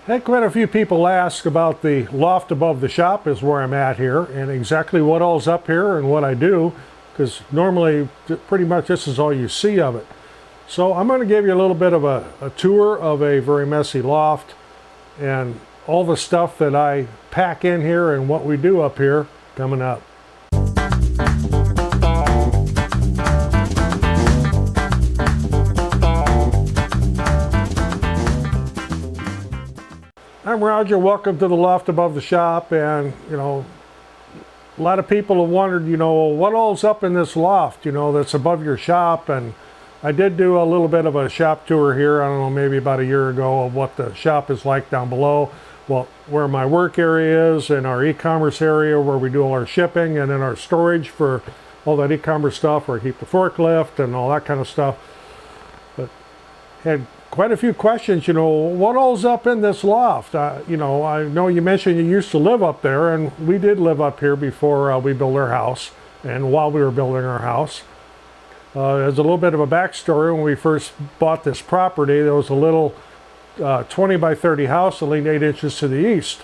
Had quite a few people ask about the loft above the shop is where I'm at here, and exactly what all's up here and what I do, because normally pretty much this is all you see of it. So I'm going to give you a little bit of a tour of a very messy loft and all the stuff that I pack in here and what we do up here coming up. I'm Roger, welcome to the loft above the shop, and a lot of people have wondered, what all's up in this loft, that's above your shop. And I did do a little bit of a shop tour here, I don't know, maybe about a year ago, of what the shop is like down below. Well, where my work area is, and our e-commerce area where we do all our shipping, and then our storage for all that e-commerce stuff, where I keep the forklift and all that kind of stuff. But had quite a few questions, what all's up in this loft? I know you mentioned you used to live up there, and we did live up here before we built our house, and while we were building our house. There's a little bit of a backstory. When we first bought this property, there was a little 20 by 30 house that leaned 8 inches to the east,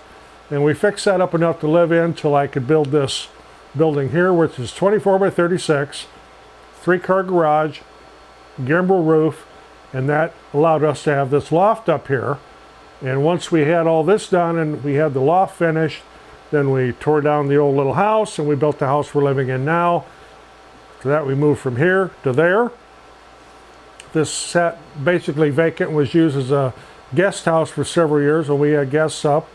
and we fixed that up enough to live in till I could build this building here, which is 24 by 36, 3-car garage, gambrel roof, and that allowed us to have this loft up here. And once we had all this done and we had the loft finished, then we tore down the old little house and we built the house we're living in now. So that we moved from here to there. This sat basically vacant, was used as a guest house for several years. When we had guests up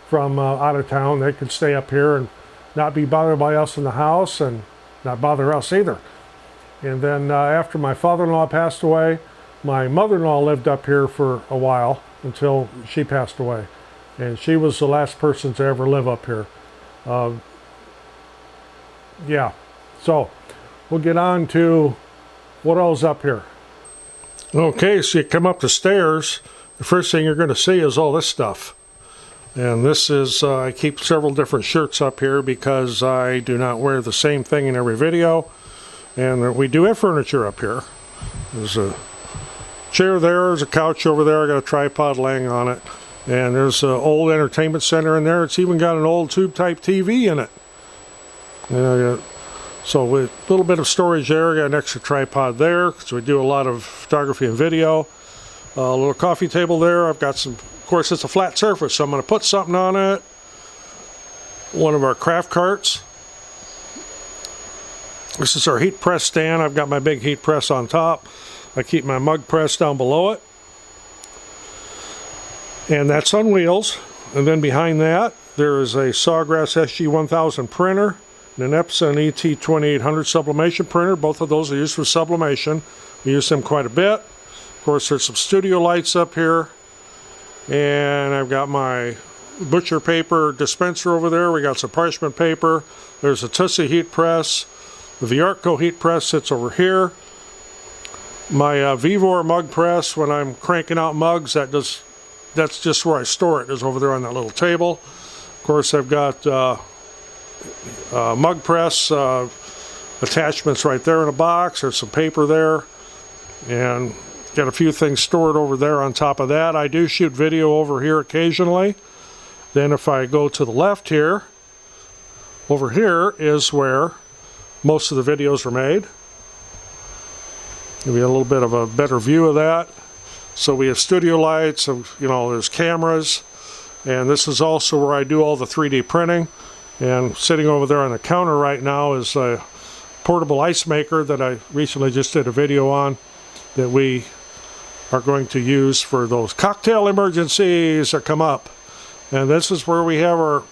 from out of town, they could stay up here and not be bothered by us in the house and not bother us either. And then after my father-in-law passed away, my mother-in-law lived up here for a while until she passed away, and she was the last person to ever live up here. Yeah, so we'll get on to what all's up here. Okay, so you come up the stairs, the first thing you're going to see is all this stuff. And this is, I keep several different shirts up here because I do not wear the same thing in every video. And we do have furniture up here. There's a chair there, there's a couch over there, I got a tripod laying on it, and there's an old entertainment center in there. It's even got an old tube type TV in it. So with a little bit of storage there, I got an extra tripod there because we do a lot of photography and video. A little coffee table there. I've got some, of course it's a flat surface, so I'm going to put something on it. One of our craft carts. This is our heat press stand. I've got my big heat press on top. I keep my mug press down below it, and that's on wheels. And then behind that there is a Sawgrass SG-1000 printer and an Epson ET-2800 sublimation printer. Both of those are used for sublimation. We use them quite a bit. Of course, there's some studio lights up here, and I've got my butcher paper dispenser over there. We got some parchment paper. There's a Tussie heat press. The Viarco heat press sits over here. My Vivor mug press, when I'm cranking out mugs, that's just where I store it, is over there on that little table. Of course, I've got mug press attachments right there in a box. There's some paper there, and got a few things stored over there on top of that. I do shoot video over here occasionally. Then if I go to the left here, over here is where most of the videos are made. Give you a little bit of a better view of that. So we have studio lights, there's cameras, and this is also where I do all the 3D printing. And sitting over there on the counter right now is a portable ice maker that I recently just did a video on, that we are going to use for those cocktail emergencies that come up. And this is where we have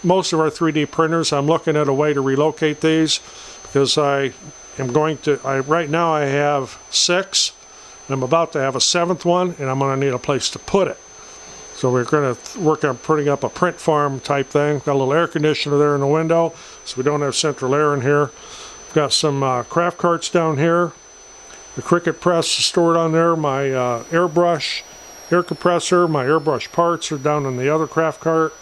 most of our 3D printers. I'm looking at a way to relocate these because right now I have 6. I'm about to have a 7th one, and I'm going to need a place to put it. So we're going to work on putting up a print farm type thing. Got a little air conditioner there in the window, so we don't have central air in here. Got some craft carts down here. The Cricut press is stored on there. My airbrush air compressor, my airbrush parts are down in the other craft cart.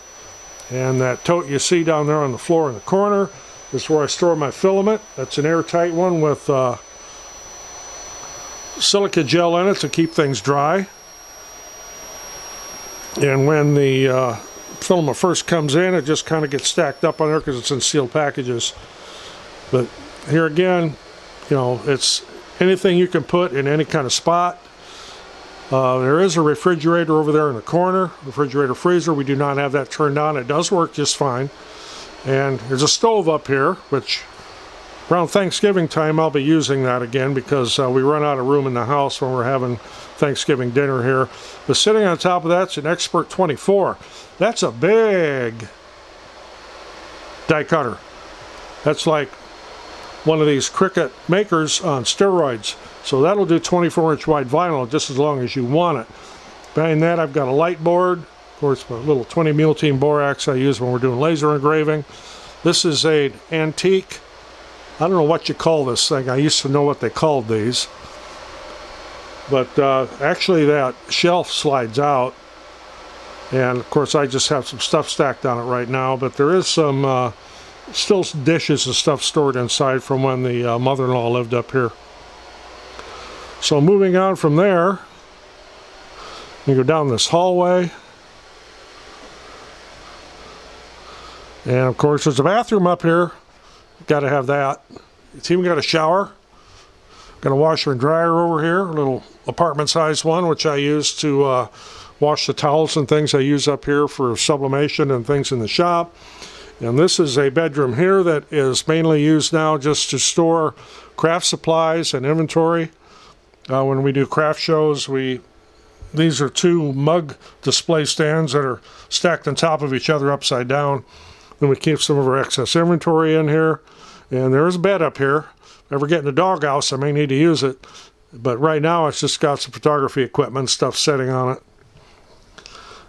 And that tote you see down there on the floor in the corner is where I store my filament. That's an airtight one with silica gel in it to keep things dry. And when the filament first comes in, it just kind of gets stacked up on there because it's in sealed packages. But here again, you know, it's anything you can put in any kind of spot. There is a refrigerator over there in the corner, refrigerator freezer. We do not have that turned on. It does work just fine. And there's a stove up here, which around Thanksgiving time I'll be using that again because we run out of room in the house when we're having Thanksgiving dinner here. But sitting on top of that's an Expert 24. That's a big die cutter. That's like one of these Cricut makers on steroids. So that'll do 24-inch wide vinyl just as long as you want it. Behind that I've got a light board. Of course, my little 20 mule team borax I use when we're doing laser engraving. This is an antique, I don't know what you call this thing. I used to know what they called these. But actually that shelf slides out. And of course I just have some stuff stacked on it right now. But there is some still dishes and stuff stored inside from when the mother-in-law lived up here. So moving on from there, you go down this hallway. And of course there's a bathroom up here. Got to have that. It's even got a shower. Got a washer and dryer over here, a little apartment sized one, which I use to wash the towels and things I use up here for sublimation and things in the shop. And this is a bedroom here that is mainly used now just to store craft supplies and inventory. When we do craft shows, these are two mug display stands that are stacked on top of each other upside down. Then we keep some of our excess inventory in here. And there's a bed up here. If I ever get in the doghouse, I may need to use it. But right now, it's just got some photography equipment stuff sitting on it.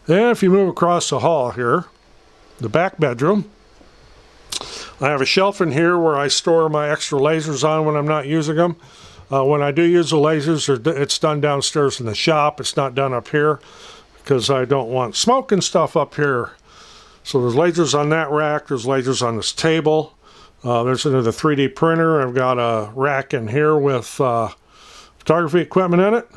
And if you move across the hall here, the back bedroom, I have a shelf in here where I store my extra lasers on when I'm not using them. When I do use the lasers, it's done downstairs in the shop. It's not done up here because I don't want smoke and stuff up here. So there's lasers on that rack. There's lasers on this table. There's another 3D printer. I've got a rack in here with photography equipment in it.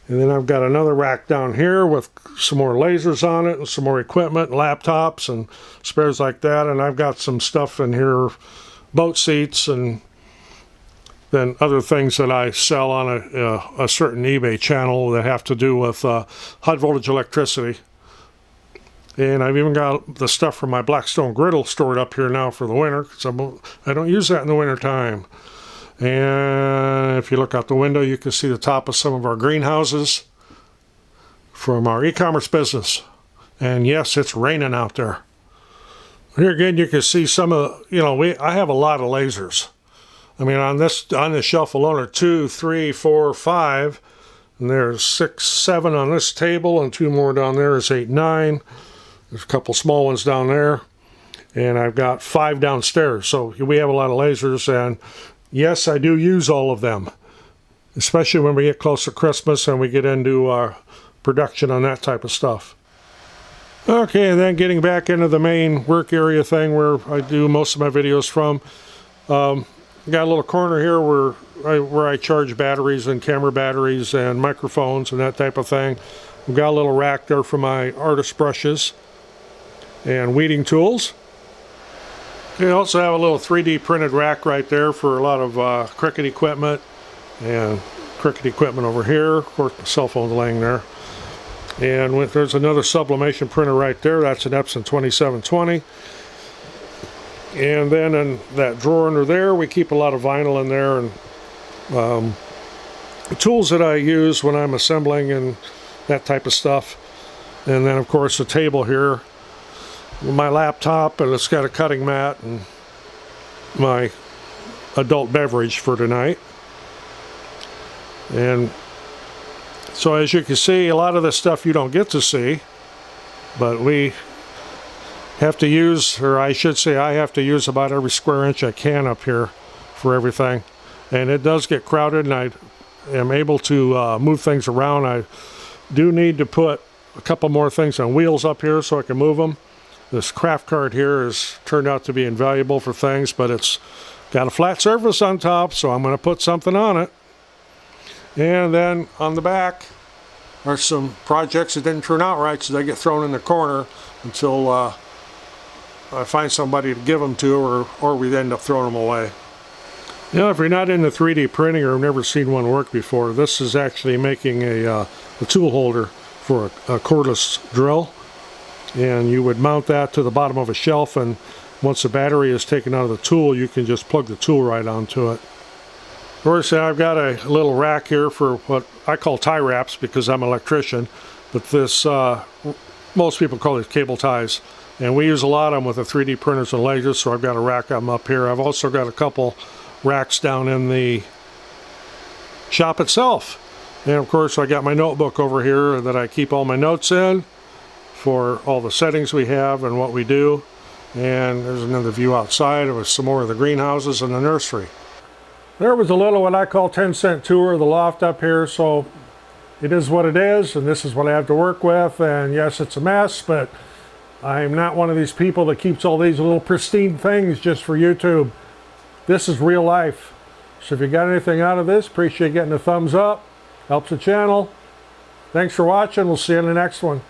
And then I've got another rack down here with some more lasers on it and some more equipment, laptops and spares like that. And I've got some stuff in here, boat seats and then other things that I sell on a certain eBay channel that have to do with high voltage electricity. And I've even got the stuff from my Blackstone griddle stored up here now for the winter because I don't use that in the winter time. And if you look out the window, you can see the top of some of our greenhouses from our e-commerce business. And yes, it's raining out there. Here again, you can see some of, I have a lot of lasers. I mean, on this shelf alone are 2, 3, 4, 5. And there's 6, 7 on this table, and 2 more down there is 8, 9. There's a couple small ones down there. And I've got 5 downstairs. So we have a lot of lasers, and yes, I do use all of them, especially when we get close to Christmas and we get into production on that type of stuff. Okay, and then getting back into the main work area thing where I do most of my videos from. Got a little corner here where I charge batteries and camera batteries and microphones and that type of thing. We've got a little rack there for my artist brushes and weeding tools. You also have a little 3D printed rack right there for a lot of Cricut equipment and Cricut equipment over here. Of course, my cell phone's laying there. And there's another sublimation printer right there. That's an Epson 2720. And then in that drawer under there, we keep a lot of vinyl in there and the tools that I use when I'm assembling and that type of stuff. And then, of course, the table here, my laptop, and it's got a cutting mat and my adult beverage for tonight. And so as you can see, a lot of this stuff you don't get to see, but we have to use, or I should say I have to use about every square inch I can up here for everything. And it does get crowded, and I am able to move things around. I do need to put a couple more things on wheels up here so I can move them. This craft cart here has turned out to be invaluable for things, but it's got a flat surface on top, so I'm going to put something on it. And then on the back, are some projects that didn't turn out right, so they get thrown in the corner until I find somebody to give them to, or we end up throwing them away. You know, if you're not into 3D printing or have never seen one work before, this is actually making a tool holder for a cordless drill. And you would mount that to the bottom of a shelf, and once the battery is taken out of the tool, you can just plug the tool right onto it. Of course, I've got a little rack here for what I call tie wraps because I'm an electrician, but this, most people call it cable ties. And we use a lot of them with the 3D printers and lasers, so I've got a rack of them up here. I've also got a couple racks down in the shop itself. And of course, I got my notebook over here that I keep all my notes in for all the settings we have and what we do. And there's another view outside with some more of the greenhouses and the nursery. There was a little what I call 10-cent tour of the loft up here, so it is what it is, and this is what I have to work with. And yes, it's a mess, but I'm not one of these people that keeps all these little pristine things just for YouTube. This is real life. So if you got anything out of this, appreciate getting a thumbs up. Helps the channel. Thanks for watching. We'll see you in the next one.